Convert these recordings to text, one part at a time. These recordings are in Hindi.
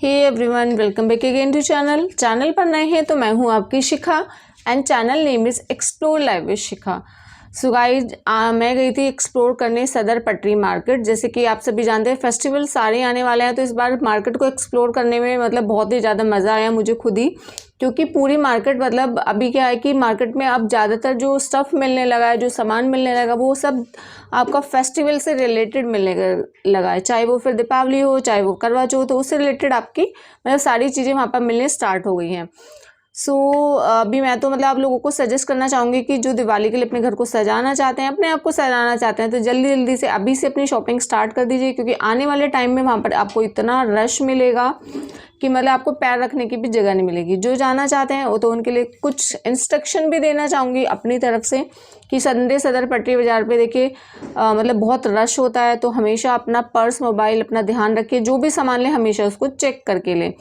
Hey everyone, welcome back again to channel पर नए हैं तो मैं हूं आपकी Shikha and channel name is explore live with Shikha. So guys मैं गई थी एक्सप्लोर करने सदर पटरी मार्केट। जैसे कि आप सभी जानते हैं फेस्टिवल सारे आने वाले हैं, तो इस बार मार्केट को एक्सप्लोर करने में मतलब बहुत ही ज़्यादा मज़ा आया मुझे खुद ही, क्योंकि पूरी मार्केट मतलब अभी क्या है कि मार्केट में अब ज़्यादातर जो स्टफ़ मिलने लगा है, जो सामान मिलने लगा, वो सब आपका फेस्टिवल से रिलेटेड मिलने लगा है। चाहे वो फिर दीपावली हो, चाहे वो करवा चौथ हो, उससे रिलेटेड आपकी मतलब सारी चीज़ें वहाँ पर मिलने स्टार्ट हो गई हैं। सो अभी मैं तो मतलब आप लोगों को सजेस्ट करना चाहूँगी कि जो दिवाली के लिए अपने घर को सजाना चाहते हैं, अपने आप को सजाना चाहते हैं, तो जल्दी जल्दी से अभी से अपनी शॉपिंग स्टार्ट कर दीजिए, क्योंकि आने वाले टाइम में वहाँ पर आपको इतना रश मिलेगा कि मतलब आपको पैर रखने की भी जगह नहीं मिलेगी। जो जाना चाहते हैं वो तो उनके लिए कुछ इंस्ट्रक्शन भी देना चाहूँगी अपनी तरफ से कि संडे सदर पटरी बाज़ार पे देखिए मतलब बहुत रश होता है, तो हमेशा अपना पर्स मोबाइल अपना ध्यान रखिए। जो भी सामान लें हमेशा उसको चेक करके लें,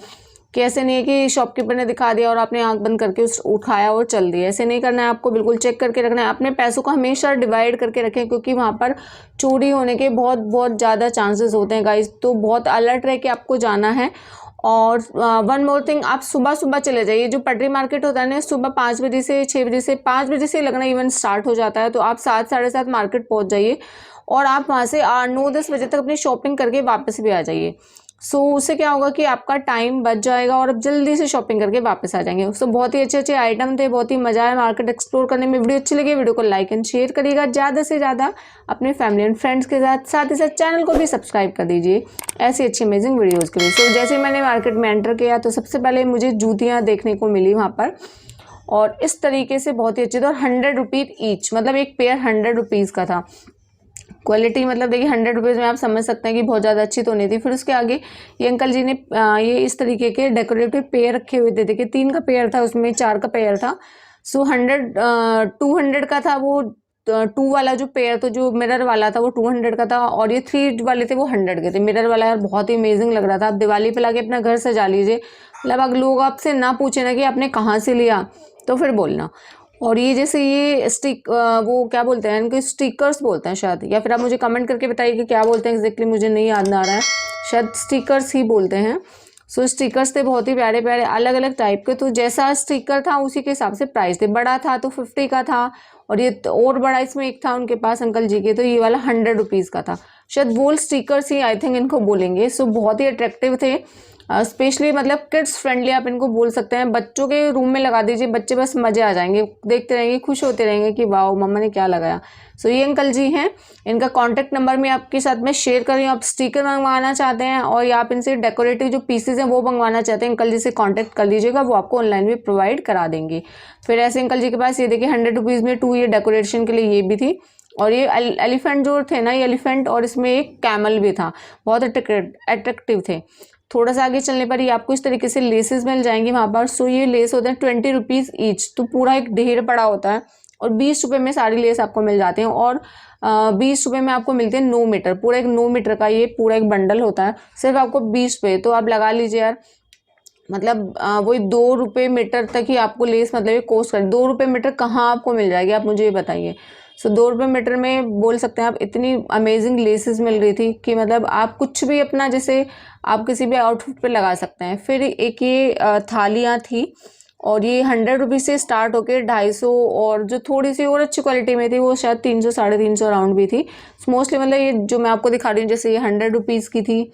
कि ऐसे नहीं है कि शॉपकीपर ने दिखा दिया और आपने आंख बंद करके उस उठाया और चल दिया। ऐसे नहीं करना है, आपको बिल्कुल चेक करके रखना है। अपने पैसों को हमेशा डिवाइड करके रखें, क्योंकि वहाँ पर चोरी होने के बहुत बहुत ज़्यादा चांसेस होते हैं गाइस, तो बहुत अलर्ट रह के आपको जाना है। और वन मोर थिंग, आप सुबह सुबह चले जाइए। जो पटरी मार्केट होता है ना, सुबह 5 बजे से 6 बजे से 5 बजे से लगना इवन स्टार्ट हो जाता है, तो आप 7 साढ़े 7 मार्केट पहुँच जाइए और आप वहाँ से 9-10 बजे तक अपनी शॉपिंग करके वापस भी आ जाइए। सो उससे क्या होगा कि आपका टाइम बच जाएगा और आप जल्दी से शॉपिंग करके वापस आ जाएंगे। सो बहुत ही अच्छे अच्छे आइटम थे, बहुत ही मजा आया मार्केट एक्सप्लोर करने में। वीडियो अच्छी लगी वीडियो को लाइक एंड शेयर करिएगा ज़्यादा से ज़्यादा अपने फैमिली एंड फ्रेंड्स के साथ ही साथ चैनल को भी सब्सक्राइब कर दीजिए ऐसी अच्छी अमेजिंग वीडियोज़ के लिए। सो जैसे मैंने मार्केट में एंटर किया तो सबसे पहले मुझे जूतियाँ देखने को मिली वहाँ पर, और इस तरीके से बहुत ही अच्छी थी, और 100 रुपीज़ ईच, मतलब एक पेयर 100 रुपीज़ का था। क्वालिटी मतलब देखिए 100 रुपीज़ में आप समझ सकते हैं कि बहुत ज़्यादा अच्छी तो नहीं थी। फिर उसके आगे ये अंकल जी ने ये इस तरीके के डेकोरेटिव पेयर रखे हुए थे। देखिए 3 का पेयर था, उसमें 4 का पेयर था। सो 200 का था वो। 2 वाला जो पेयर था, जो मिरर वाला था, वो 200 का था, और ये 3 वाले थे वो 100 के थे। मिरर वाला यार बहुत ही अमेजिंग लग रहा था। आप दिवाली पे लाके अपना घर सजा लीजिए, मतलब अगर लोग आपसे ना पूछे ना कि आपने कहाँ से लिया तो फिर बोलना। और ये जैसे ये वो क्या बोलते हैं इनको, स्टिकर्स बोलते हैं शायद, या फिर आप मुझे कमेंट करके बताइए कि क्या बोलते हैं एग्जैक्टली, मुझे नहीं याद आ रहा है, शायद स्टिकर्स ही बोलते हैं। सो स्टिकर्स थे बहुत ही प्यारे प्यारे अलग अलग टाइप के, तो जैसा स्टिकर था उसी के हिसाब से प्राइस थे। बड़ा था तो 50 का था, और ये और बड़ा इसमें एक था उनके पास अंकल जी के, तो ये वाला 100 रुपीज़ का था। शायद वोल स्टिकर्स ही आई थिंक इनको बोलेंगे। सो बहुत ही अट्रैक्टिव थे, स्पेशली मतलब किड्स फ्रेंडली आप इनको बोल सकते हैं। बच्चों के रूम में लगा दीजिए, बच्चे बस मजे आ जाएंगे, देखते रहेंगे, खुश होते रहेंगे कि वाह मम्मा ने क्या लगाया। सो ये अंकल जी हैं, इनका कॉन्टैक्ट नंबर मैं आपके साथ में शेयर कर रही हूँ। आप स्टिकर मंगवाना चाहते हैं और या आप इनसे डेकोरेटिव जो पीसेज हैं वो मंगवाना चाहते हैं, अंकल जी से कॉन्टैक्ट कर लीजिएगा, वो आपको ऑनलाइन भी प्रोवाइड करा देंगे। फिर ऐसे अंकल जी के पास ये देखिए 100 रुपीज़ में 2 ये डेकोरेशन के लिए ये भी थी, और ये एलिफेंट जो थे ना, ये एलिफेंट और इसमें एक कैमल भी था, बहुत अट्रैक्टिव थे। थोड़ा सा आगे चलने पर ही आपको इस तरीके से लेसेस मिल जाएंगी वहाँ पर। सो ये लेस होते हैं 20 रुपीज़ ईच, तो पूरा एक ढेर पड़ा होता है, और 20 रुपये में सारी लेस आपको मिल जाती हैं, और 20 रुपये में आपको मिलते हैं 9 मीटर, पूरा एक 9 मीटर का ये पूरा एक बंडल होता है, सिर्फ आपको 20 रुपये। तो आप लगा लीजिए यार, मतलब वही 2 रुपये मीटर तक ही आपको लेस मतलब ये कोस्ट कर, 2 रुपये मीटर कहाँ आपको मिल जाएगी आप मुझे ये बताइए। सो 2 रुपये मीटर में बोल सकते हैं आप, इतनी अमेजिंग लेसेस मिल रही थी कि मतलब आप कुछ भी अपना जैसे आप किसी भी आउटफिट पे लगा सकते हैं। फिर एक ये थालियाँ थी, और ये 100 रुपीज़ से स्टार्ट होकर 250, और जो थोड़ी सी और अच्छी क्वालिटी में थी वो शायद 300 350 राउंड भी थी। मोस्टली मतलब ये जो मैं आपको दिखा रही हूँ, जैसे ये 100 रुपीज़ की थी।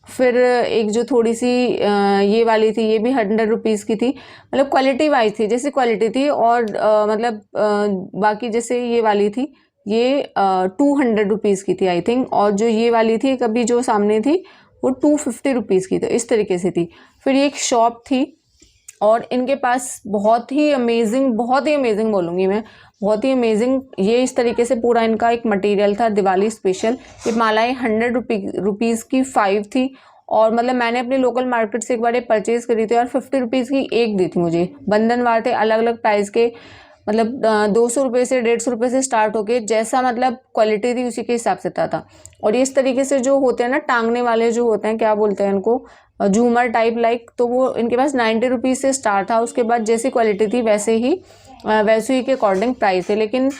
फिर एक जो थोड़ी सी ये वाली थी, ये भी 100 रुपीज़ की थी, मतलब क्वालिटी वाइज थी, जैसी क्वालिटी थी। और मतलब बाकी जैसे ये वाली थी, ये 200 रुपीज़ की थी आई थिंक, और जो ये वाली थी कभी जो सामने थी वो 250 रुपीज़ की, तो इस तरीके से थी। फिर ये एक शॉप थी, और इनके पास बहुत ही अमेजिंग बोलूँगी मैं, बहुत ही अमेजिंग, ये इस तरीके से पूरा इनका एक मटेरियल था दिवाली स्पेशल। ये मालाएं 100 रुपीज़ की 5 थी, और मतलब मैंने अपने लोकल मार्केट से एक बार ये परचेज़ करी थी और 50 रुपीज़ की एक दी थी मुझे। बंधनवार थे अलग अलग प्राइस के, मतलब 200 रुपये से 150 रुपये से स्टार्ट होके जैसा मतलब क्वालिटी थी उसी के हिसाब से था। और ये इस तरीके से जो होते हैं ना टांगने वाले जो होते हैं, क्या बोलते हैं इनको, झूमर टाइप लाइक, तो वो इनके पास 90 रुपीज़ से स्टार्ट था। उसके बाद जैसी क्वालिटी थी वैसे ही के अकॉर्डिंग प्राइस थे। लेकिन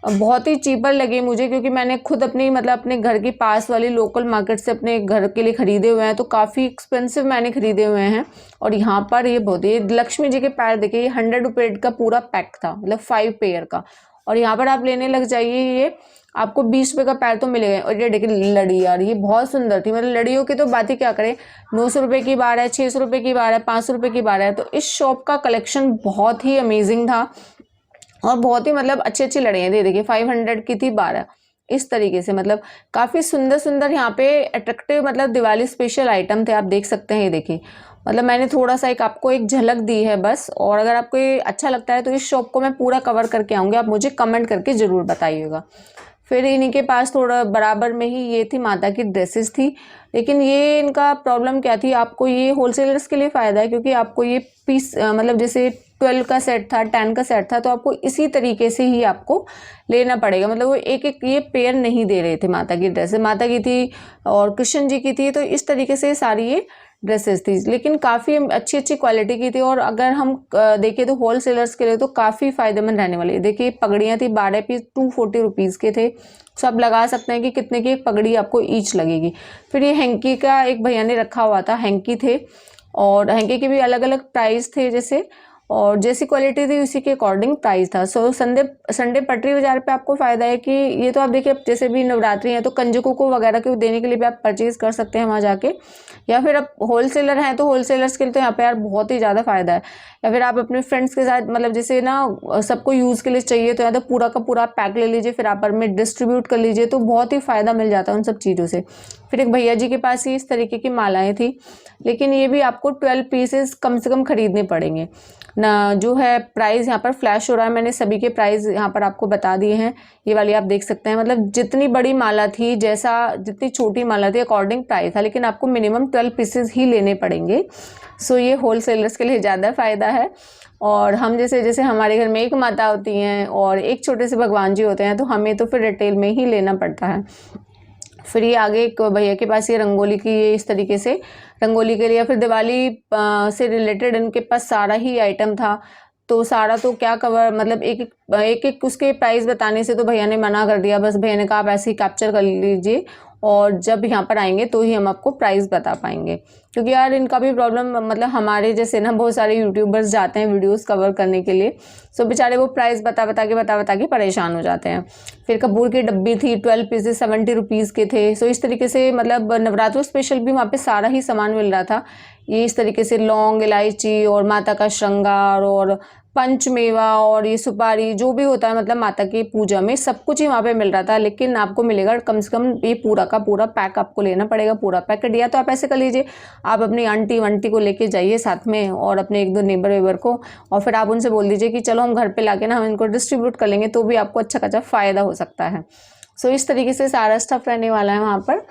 बहुत ही चीपर लगे मुझे, क्योंकि मैंने खुद अपनी मतलब अपने घर के पास वाली लोकल मार्केट से अपने घर के लिए ख़रीदे हुए हैं, तो काफ़ी एक्सपेंसिव मैंने ख़रीदे हुए हैं। और यहाँ पर ये बहुत ही लक्ष्मी जी के पैर देखिए, ये 100 रुपये का पूरा पैक था, मतलब 5 पेयर का। और यहाँ पर आप लेने लग जाइए, ये आपको 20 रुपये का पैर तो मिलेगा। और ये देखिए लड़ी यार, ये बहुत सुंदर थी, मतलब लड़ियों की तो बात ही क्या करें। 900 रुपये की बार है, 600 रुपये की बार है, 500 रुपये की बार है। तो इस शॉप का कलेक्शन बहुत ही अमेजिंग था और बहुत ही मतलब अच्छी अच्छी लड़ियाँ थी। देखिए 500 की थी 12, इस तरीके से मतलब काफ़ी सुंदर सुंदर यहाँ पे अट्रैक्टिव मतलब दिवाली स्पेशल आइटम थे, आप देख सकते हैं। ये देखिए मतलब मैंने थोड़ा सा आपको एक झलक दी है बस। और अगर आपको ये अच्छा लगता है तो इस शॉप को मैं पूरा कवर करके आऊँगी, आप मुझे कमेंट करके ज़रूर बताइएगा। फिर इन्हीं के पास थोड़ा बराबर में ही ये थी माता की ड्रेसेस थी, लेकिन ये इनका प्रॉब्लम क्या थी, आपको ये होलसेलर्स के लिए फ़ायदा है, क्योंकि आपको ये पीस मतलब जैसे 12 का सेट था, 10 का सेट था, तो आपको इसी तरीके से ही आपको लेना पड़ेगा। मतलब वो एक एक ये पेयर नहीं दे रहे थे। माता की ड्रेसेस माता की थी और कृष्ण जी की थी, तो इस तरीके से सारी ये ड्रेसेस थी, लेकिन काफ़ी अच्छी अच्छी क्वालिटी की थी। और अगर हम देखें तो होलसेलर्स के लिए तो काफ़ी फ़ायदेमंद रहने वाली है। देखिए पगड़ियाँ थी, 12 पीस 240 रुपीज़ के थे। तो आप लगा सकते हैं कि कितने की एक पगड़ी आपको ईच लगेगी। फिर ये हैंकी का एक भैया ने रखा हुआ था, हैंकी थे, और हैंकी के भी अलग अलग प्राइस थे जैसे, और जैसी क्वालिटी थी उसी के अकॉर्डिंग प्राइस था। सो संडे पटरी बाजार पे आपको फ़ायदा है कि ये तो आप देखिए जैसे भी नवरात्रि है तो कंजकों को वगैरह को देने के लिए भी आप परचेज़ कर सकते हैं वहाँ जाके, या फिर आप होलसेलर हैं तो होलसेलर्स के लिए तो यहाँ पे यार बहुत ही ज़्यादा फ़ायदा है। या फिर आप अपने फ्रेंड्स के साथ मतलब जैसे ना सबको यूज़ के लिए चाहिए तो या तो पूरा का पूरा पैक ले लीजिए, फिर आप में डिस्ट्रीब्यूट कर लीजिए, तो बहुत ही फ़ायदा मिल जाता है उन सब चीज़ों से। फिर एक भैया जी के पास ही इस तरीके की मालाएँ थी, लेकिन ये भी आपको 12 पीसेस कम से कम खरीदने पड़ेंगे ना। जो है प्राइस यहाँ पर फ्लैश हो रहा है, मैंने सभी के प्राइस यहाँ पर आपको बता दिए हैं। ये वाली आप देख सकते हैं, मतलब जितनी बड़ी माला थी जैसा जितनी छोटी माला थी अकॉर्डिंग प्राइस था, लेकिन आपको मिनिमम 12 पीसेस ही लेने पड़ेंगे। सो ये होलसेलर्स के लिए ज़्यादा फ़ायदा है। और हम जैसे जैसे हमारे घर में एक माता होती हैं और एक छोटे से भगवान जी होते हैं, तो हमें तो फिर रिटेल में ही लेना पड़ता है। फिर ये आगे एक भैया के पास ये रंगोली की, ये इस तरीके से रंगोली के लिए या फिर दिवाली से रिलेटेड इनके पास सारा ही आइटम था। तो सारा तो क्या कवर मतलब एक एक उसके प्राइस बताने से तो भैया ने मना कर दिया। बस भैया ने कहा आप ऐसे ही कैप्चर कर लीजिए और जब यहाँ पर आएंगे तो ही हम आपको प्राइस बता पाएंगे, क्योंकि यार इनका भी प्रॉब्लम मतलब हमारे जैसे ना बहुत सारे यूट्यूबर्स जाते हैं वीडियोस कवर करने के लिए, सो बेचारे वो प्राइस बता बता के परेशान हो जाते हैं। फिर कपूर की डब्बी थी, 12 पीसेस 70 रुपीज़ के थे। सो इस तरीके से मतलब नवरात्रों स्पेशल भी वहाँ पे सारा ही सामान मिल रहा था। ये इस तरीके से लौंग, इलायची और माता का श्रृंगार और पंचमेवा और ये सुपारी जो भी होता है मतलब माता की पूजा में सब कुछ ही वहाँ पे मिल रहा था। लेकिन आपको मिलेगा कम से कम ये पूरा का पूरा पैक आपको लेना पड़ेगा। पूरा पैकेट या तो आप ऐसे कर लीजिए, आप अपनी आंटी वंटी को लेके जाइए साथ में और अपने एक दो नेबर वेबर को, और फिर आप उनसे बोल दीजिए कि चलो हम घर पे लाके ना हम इनको डिस्ट्रीब्यूट कर लेंगे, तो भी आपको अच्छा खासा फ़ायदा हो सकता है। सो इस तरीके से सारा स्टफ रहने वाला है वहाँ पर।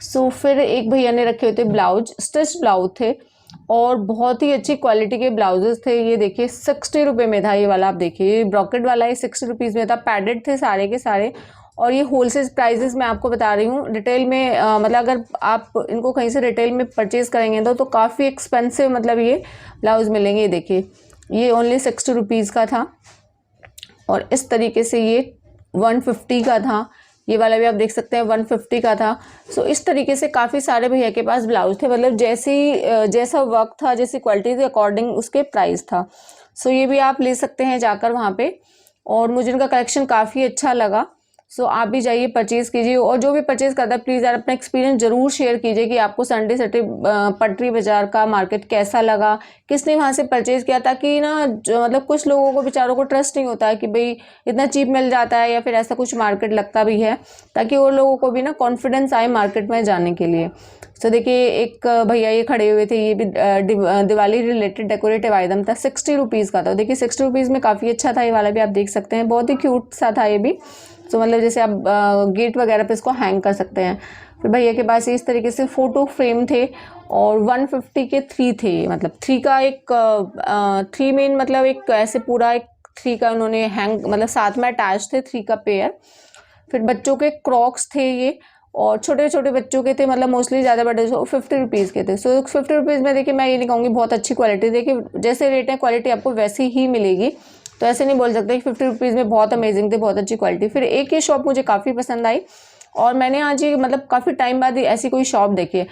सो फिर एक भैया ने रखे हुए थे ब्लाउज, स्टिच ब्लाउज थे और बहुत ही अच्छी क्वालिटी के ब्लाउजेस थे। ये देखिए 60 रुपये में था ये वाला, आप देखिए ये ब्रॉकेट वाला ये 60 रुपीज़ में था। पैडेड थे सारे के सारे, और ये होलसेल प्राइजेस मैं आपको बता रही हूँ। रिटेल में मतलब अगर आप इनको कहीं से रिटेल में परचेज़ करेंगे तो काफ़ी एक्सपेंसिव मतलब ये ब्लाउज मिलेंगे। ये देखिए ये ओनली 60 रुपीज़ का था और इस तरीके से ये 150 का था। ये वाला भी आप देख सकते हैं 150 का था। सो इस तरीके से काफ़ी सारे भैया के पास ब्लाउज थे, मतलब जैसा वर्क था जैसी क्वालिटी थी अकॉर्डिंग उसके प्राइस था। सो ये भी आप ले सकते हैं जाकर वहाँ पे, और मुझे इनका कलेक्शन काफ़ी अच्छा लगा। सो आप भी जाइए परचेज़ कीजिए, और जो भी परचेज़ करता है प्लीज़ यार अपना एक्सपीरियंस ज़रूर शेयर कीजिए कि आपको संडे पटरी बाज़ार का मार्केट कैसा लगा, किसने वहाँ से परचेज़ किया, ताकि ना मतलब कुछ लोगों को बेचारों को ट्रस्ट नहीं होता है कि भाई इतना चीप मिल जाता है या फिर ऐसा कुछ मार्केट लगता भी है, ताकि वो लोगों को भी ना कॉन्फिडेंस आए मार्केट में जाने के लिए। तो देखिए एक भैया ये खड़े हुए थे, ये भी दिवाली रिलेटेड डेकोरेटिव आइटम था, 60 रुपीज़ का था। देखिए 60 रुपीज़ में काफ़ी अच्छा था ये वाला भी, आप देख सकते हैं बहुत ही क्यूट सा था ये भी। तो मतलब जैसे आप गेट वगैरह पे इसको हैंग कर सकते हैं। फिर भैया के पास इस तरीके से फ़ोटो फ्रेम थे और 150 के 3 थे, मतलब 3 का एक 3 मेन मतलब एक ऐसे पूरा एक 3 का उन्होंने हैंग मतलब साथ में अटैच थे 3 का पेयर। फिर बच्चों के क्रॉक्स थे ये, और छोटे छोटे बच्चों के थे, मतलब मोस्टली ज़्यादा बड़े 50 रुपीज़ के थे। सो 50 रुपीज़ में देखिए मैं ये नहीं कहूँगी बहुत अच्छी क्वालिटी, देखिए जैसे रेट है क्वालिटी आपको वैसी ही मिलेगी। तो ऐसे नहीं बोल सकते कि 50 रुपीज़ में बहुत अमेजिंग थे, बहुत अच्छी क्वालिटी। फिर एक ये शॉप मुझे काफ़ी पसंद आई और मैंने आज ही मतलब काफ़ी टाइम बाद ही ऐसी कोई शॉप देखी है।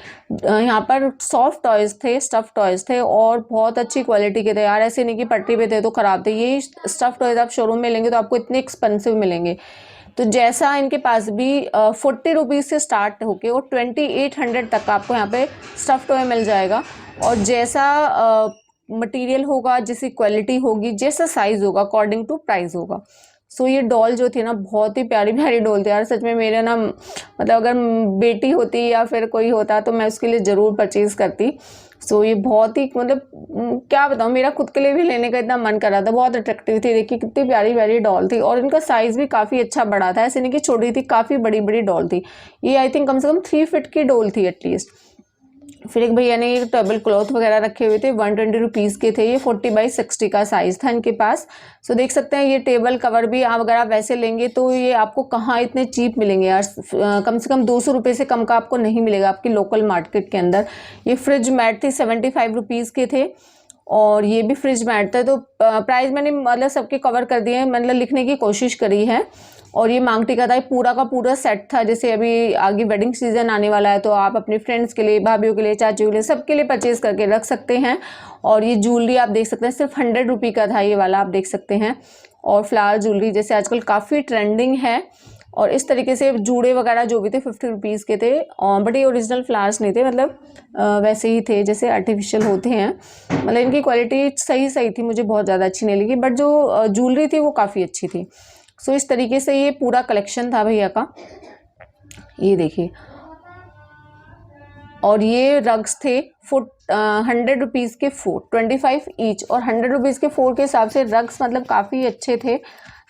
यहाँ पर सॉफ्ट टॉयज़ थे, स्टफ़ टॉयज़ थे और बहुत अच्छी क्वालिटी के थे यार, ऐसे नहीं कि पटरी पे थे तो ख़राब थे। यही स्टफ़ टॉयज़ आप शोरूम में लेंगे तो आपको इतने एक्सपेंसिव मिलेंगे। तो जैसा इनके पास भी 40 रुपीज़ से स्टार्ट होके और 2800 तक आपको यहाँ पे स्टफ़ टॉय मिल जाएगा। और जैसा मटेरियल होगा, जैसी क्वालिटी होगी, जैसा साइज़ होगा, अकॉर्डिंग टू प्राइस होगा। सो ये डॉल जो थी ना, बहुत ही प्यारी प्यारी डॉल थी यार, सच में मेरे ना मतलब अगर बेटी होती या फिर कोई होता तो मैं उसके लिए ज़रूर परचेज़ करती। सो ये बहुत ही मतलब क्या बताऊँ, मेरा खुद के लिए भी लेने का इतना मन कर रहा था, बहुत अट्रैक्टिव थी। देखिए कितनी प्यारी प्यारी डॉल थी और इनका साइज़ भी काफ़ी अच्छा बड़ा था, ऐसे नहीं कि छोटी थी, काफ़ी बड़ी बड़ी डॉल थी। ये आई थिंक कम से कम 3 फीट की डॉल थी एटलीस्ट। फिर एक भैया ने ये टेबल क्लॉथ वगैरह रखे हुए थे, 120 रुपीज़ के थे ये, 40x60 का साइज़ था इनके पास। सो देख सकते हैं ये टेबल कवर भी आप अगर आप वैसे लेंगे तो ये आपको कहाँ इतने चीप मिलेंगे यार, कम से कम 200 रुपये से कम का आपको नहीं मिलेगा आपकी लोकल मार्केट के अंदर। ये फ्रिज मैट थी, 75 रुपीज़ के थे और ये भी फ्रिज मैट था। तो प्राइस मैंने मतलब सबके कवर कर दिए हैं, मतलब लिखने की कोशिश करी है। और ये मांग टीका था, ये पूरा का पूरा सेट था। जैसे अभी आगे वेडिंग सीजन आने वाला है तो आप अपने फ्रेंड्स के लिए, भाभीियों के लिए, चाचियों के लिए, सबके लिए परचेज करके रख सकते हैं। और ये ज्वेलरी आप देख सकते हैं, सिर्फ 100 रुपये का था ये वाला, आप देख सकते हैं। और फ्लावर ज्वेलरी जैसे आजकल काफ़ी ट्रेंडिंग है। और इस तरीके से जूड़े वगैरह जो भी थे 50 रुपीज़ के थे, बट ये ओरिजिनल फ्लावर्स नहीं थे, मतलब वैसे ही थे जैसे आर्टिफिशियल होते हैं। मतलब इनकी क्वालिटी सही सही थी, मुझे बहुत ज़्यादा अच्छी नहीं लगी, बट जो ज्वेलरी थी वो काफ़ी अच्छी थी। सो इस तरीके से ये पूरा कलेक्शन था भैया का, ये देखिए। और ये रग्स थे 100 रुपीज़ के 4, 25 ईच। और 100 रुपीज़ के 4 के हिसाब से रग्स मतलब काफ़ी अच्छे थे।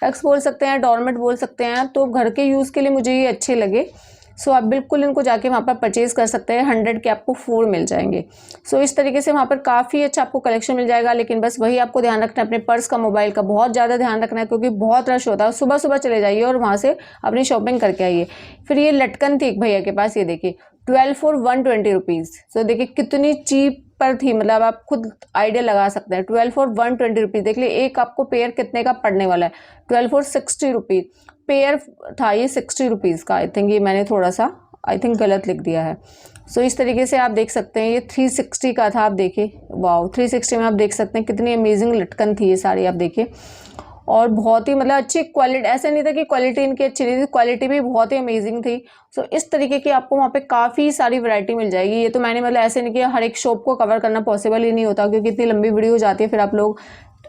रग्स बोल सकते हैं, डोरमेट बोल सकते हैं, तो घर के यूज़ के लिए मुझे ये अच्छे लगे। सो आप बिल्कुल इनको जाके वहाँ पर परचेज़ कर सकते हैं, 100 के आपको 4 मिल जाएंगे। सो इस तरीके से वहाँ पर काफ़ी अच्छा आपको कलेक्शन मिल जाएगा। लेकिन बस वही आपको ध्यान रखना है, अपने पर्स का, मोबाइल का बहुत ज़्यादा ध्यान रखना है, क्योंकि बहुत रश होता है। सुबह सुबह चले जाइए और वहाँ से अपनी शॉपिंग करके आइए। फिर ये लटकन थी एक भैया के पास, ये देखिए 12 फॉर 120 रुपीज़। सो देखिए कितनी चीप पर थी, मतलब आप खुद आइडिया लगा सकते हैं। 12 फॉर 120 रुपीज़, देख लिए एक आपको पेयर कितने का पड़ने वाला है। 12 फॉर 60 रुपीज़ पेयर था ये, 60 रुपीज़ का। आई थिंक ये मैंने थोड़ा सा गलत लिख दिया है। सो इस तरीके से आप देख सकते हैं, ये 360 का था। आप देखिए, वाओ 360 में आप देख सकते हैं कितनी अमेजिंग लटकन थी ये सारी, आप देखिए। और बहुत ही मतलब अच्छी क्वालिटी, ऐसा नहीं था कि क्वालिटी इनकी अच्छी नहीं थी, क्वालिटी भी बहुत ही अमेजिंग थी। सो इस तरीके की आपको वहाँ पे काफ़ी सारी वैरायटी मिल जाएगी। ये तो मैंने मतलब ऐसे नहीं किया, हर एक शॉप को कवर करना पॉसिबल ही नहीं होता, क्योंकि इतनी लंबी वीडियो हो जाती है, फिर आप लोग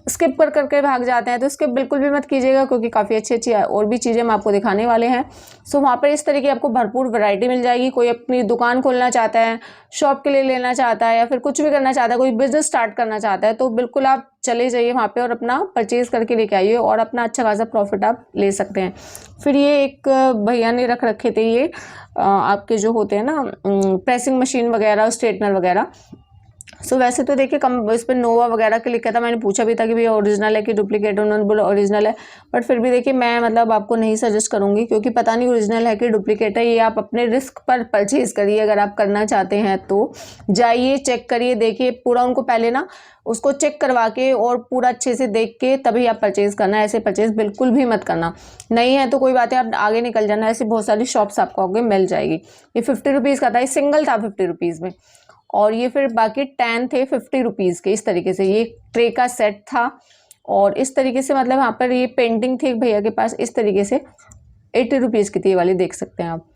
स्किप कर करके भाग जाते हैं। तो स्किप बिल्कुल भी मत कीजिएगा, क्योंकि काफ़ी अच्छी अच्छी और भी चीज़ें हम आपको दिखाने वाले हैं। सो वहाँ पर इस तरीके आपको भरपूर वैरायटी मिल जाएगी। कोई अपनी दुकान खोलना चाहता है, शॉप के लिए लेना चाहता है, या फिर कुछ भी करना चाहता है, कोई बिजनेस स्टार्ट करना चाहता है, तो बिल्कुल आप चले जाइए वहाँ पे और अपना परचेज करके लेके आइए और अपना अच्छा खासा प्रॉफिट आप ले सकते हैं। फिर ये एक भैया ने रख रखे थे, ये आपके जो होते हैं ना प्रेसिंग मशीन वगैरह, स्ट्रेटनर वगैरह। सो वैसे तो देखिए कम इस पर नोवा वगैरह के लिखा था, मैंने पूछा भी था कि भैया ओरिजिनल है कि डुप्लीकेट, उन्होंने बोला ओरिजिनल है। बट फिर भी देखिए मैं मतलब आपको नहीं सजेस्ट करूंगी, क्योंकि पता नहीं ओरिजिनल है कि डुप्लीकेट है। ये आप अपने रिस्क पर परचेज करिए, अगर आप करना चाहते हैं तो जाइए, चेक करिए, देखिए पूरा। उनको पहले ना उसको चेक करवा के और पूरा अच्छे से देख के तभी आप परचेज करना, ऐसे परचेज बिल्कुल भी मत करना। नहीं है तो कोई बात है, आप आगे निकल जाना, ऐसी बहुत सारी शॉप्स आपको आगे मिल जाएगी। ये 50 रुपीज़ का था, ये सिंगल था 50 रुपीज़ में। और ये फिर बाकी 10 थे 50 रुपीज़ के। इस तरीके से ये ट्रे का सेट था। और इस तरीके से मतलब यहाँ पर ये पेंटिंग थी एक भैया के पास, इस तरीके से 80 रुपीज़ की थी ये वाली, देख सकते हैं आप,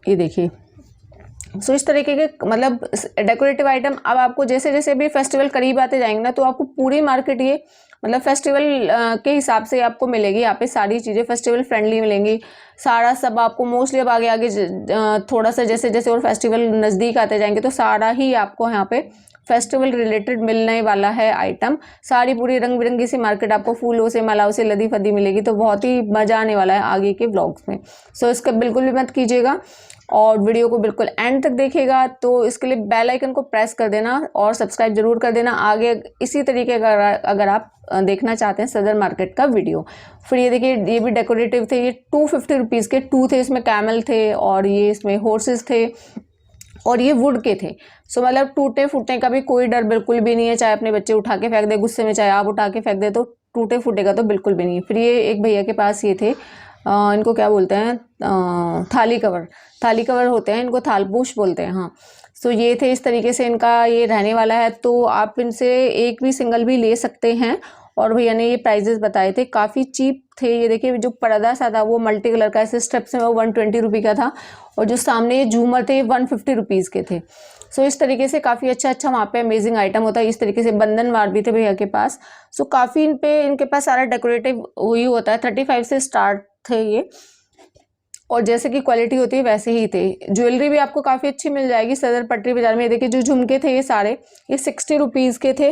ये देखिए। सो इस तरीके के मतलब डेकोरेटिव आइटम अब आपको जैसे जैसे भी फेस्टिवल करीब आते जाएंगे ना, तो आपको पूरी मार्केट ये मतलब फेस्टिवल के हिसाब से आपको मिलेगी। यहाँ पे सारी चीज़ें फेस्टिवल फ्रेंडली मिलेंगी, सारा सब आपको मोस्टली। अब आगे आगे थोड़ा सा जैसे जैसे और फेस्टिवल नज़दीक आते जाएंगे तो सारा ही आपको यहाँ पे फेस्टिवल रिलेटेड मिलने वाला है आइटम। सारी पूरी रंग बिरंगी सी मार्केट आपको फूलों से, मालाओं से लदी फदी मिलेगी, तो बहुत ही मज़ा आने वाला है आगे के व्लॉग्स में। सो इसका बिल्कुल भी मत कीजिएगा और वीडियो को बिल्कुल एंड तक देखिएगा। तो इसके लिए बेल आइकन को प्रेस कर देना और सब्सक्राइब जरूर कर देना। आगे इसी तरीके अगर आप देखना चाहते हैं सदर मार्केट का वीडियो। फिर ये देखिए, ये भी डेकोरेटिव थे, ये 250 रुपीज़ के 2 थे। इसमें कैमल थे और ये इसमें हॉर्सेस थे और ये वुड के थे। सो मतलब टूटने फूटने का भी कोई डर बिल्कुल भी नहीं है, चाहे अपने बच्चे उठा के फेंक दे गुस्से में, चाहे आप उठा के फेंक दे, तो टूटे फूटे का तो बिल्कुल भी नहीं। फिर ये एक भैया के पास ये थे, इनको क्या बोलते हैं, थाली कवर होते हैं, इनको थालपोश बोलते हैं। हाँ, सो ये थे, इस तरीके से इनका ये रहने वाला है। तो आप इनसे एक भी सिंगल भी ले सकते हैं। और भैया ने ये प्राइजेस बताए थे, काफ़ी चीप थे। ये देखिए जो पर्दा सा था वो मल्टी कलर का ऐसे स्टेप्स में, वो 120 रुपये का था। और जो सामने ये झूमर थे 150 रुपीज़ के थे। सो इस तरीके से काफ़ी अच्छा वहाँ पे अमेजिंग आइटम होता है। इस तरीके से बंधनवार भी थे भैया के पास। सो काफ़ी इनके पास सारा डेकोरेटिव वही होता है। 35 से स्टार्ट थे ये, और जैसे कि क्वालिटी होती है वैसे ही थे। ज्वेलरी भी आपको काफ़ी अच्छी मिल जाएगी सदर पटरी बाजार में। ये देखिए जो झुमके थे ये सारे, ये 60 रुपीज़ के थे।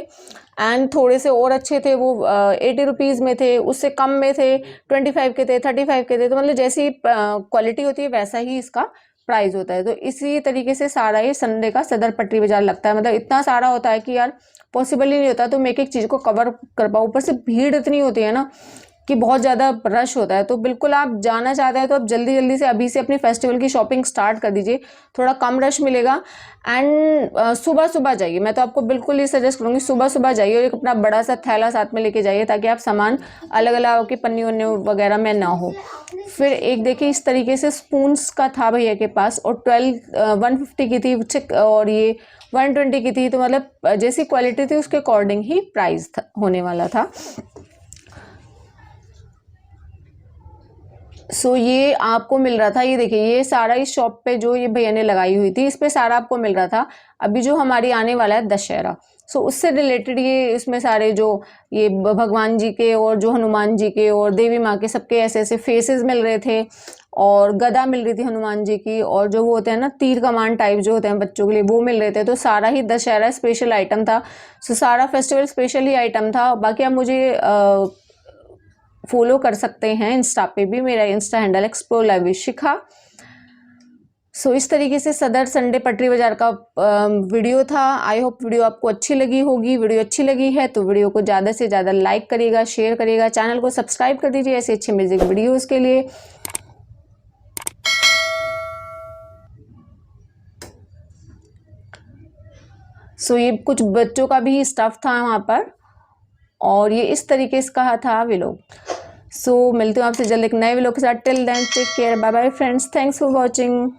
एंड थोड़े से और अच्छे थे वो 80 रुपीज़ में थे, उससे कम में थे 25 के थे, 35 के थे। तो मतलब जैसी क्वालिटी होती है वैसा ही इसका प्राइस होता है। तो इसी तरीके से सारा ये संडे का सदर पटरी बाजार लगता है। मतलब इतना सारा होता है कि यार पॉसिबल ही नहीं होता तो मैं एक एक चीज़ को कवर कर पाऊँ। ऊपर से भीड़ इतनी होती है ना कि बहुत ज़्यादा रश होता है। तो बिल्कुल आप जाना चाहते हैं तो आप जल्दी से अभी से अपनी फेस्टिवल की शॉपिंग स्टार्ट कर दीजिए, थोड़ा कम रश मिलेगा। एंड सुबह जाइए, मैं तो आपको बिल्कुल ही सजेस्ट करूँगी सुबह जाइए, और एक अपना बड़ा सा थैला साथ में लेके जाइए ताकि आप सामान अलग अलग की पन्नी वन्नी वगैरह में ना हो। फिर एक देखिए इस तरीके से स्पून्स का था भैया के पास, और 150 की थी और ये 120 की थी। तो मतलब जैसी क्वालिटी थी उसके अकॉर्डिंग ही प्राइस होने वाला था। सो ये आपको मिल रहा था, ये देखिए ये सारा इस शॉप पे जो ये भैया ने लगाई हुई थी इस पे सारा आपको मिल रहा था। अभी जो हमारी आने वाला है दशहरा, सो उससे रिलेटेड ये इसमें सारे जो ये भगवान जी के और जो हनुमान जी के और देवी माँ के सबके ऐसे फेसेस मिल रहे थे, और गदा मिल रही थी हनुमान जी की, और जो वो होते हैं ना तीर कमान टाइप जो होते हैं बच्चों के लिए वो मिल रहे थे। तो सारा ही दशहरा स्पेशल आइटम था। सो सारा फेस्टिवल स्पेशल ही आइटम था। बाकी आप मुझे फॉलो कर सकते हैं इंस्टा पे भी, मेरा insta handle explore live with Shikha. So इस तरीके से सदर संडे पटरी बाजार का वीडियो था। आई होप वीडियो आपको अच्छी लगी होगी। वीडियो अच्छी लगी है तो वीडियो को ज़्यादा से ज़्यादा लाइक करिएगा, शेयर करिएगा, चैनल को सब्सक्राइब कर दीजिए ऐसे अच्छे म्यूजिक वीडियोज़ के लिए। सो ये कुछ बच्चों का भी स्टफ था वहाँ पर, और ये इस तरीके से कहा था व्लॉग। सो मिलते हो आपसे जल्द एक नए व्लॉग के साथ। Till then take care, bye bye friends, thanks for watching.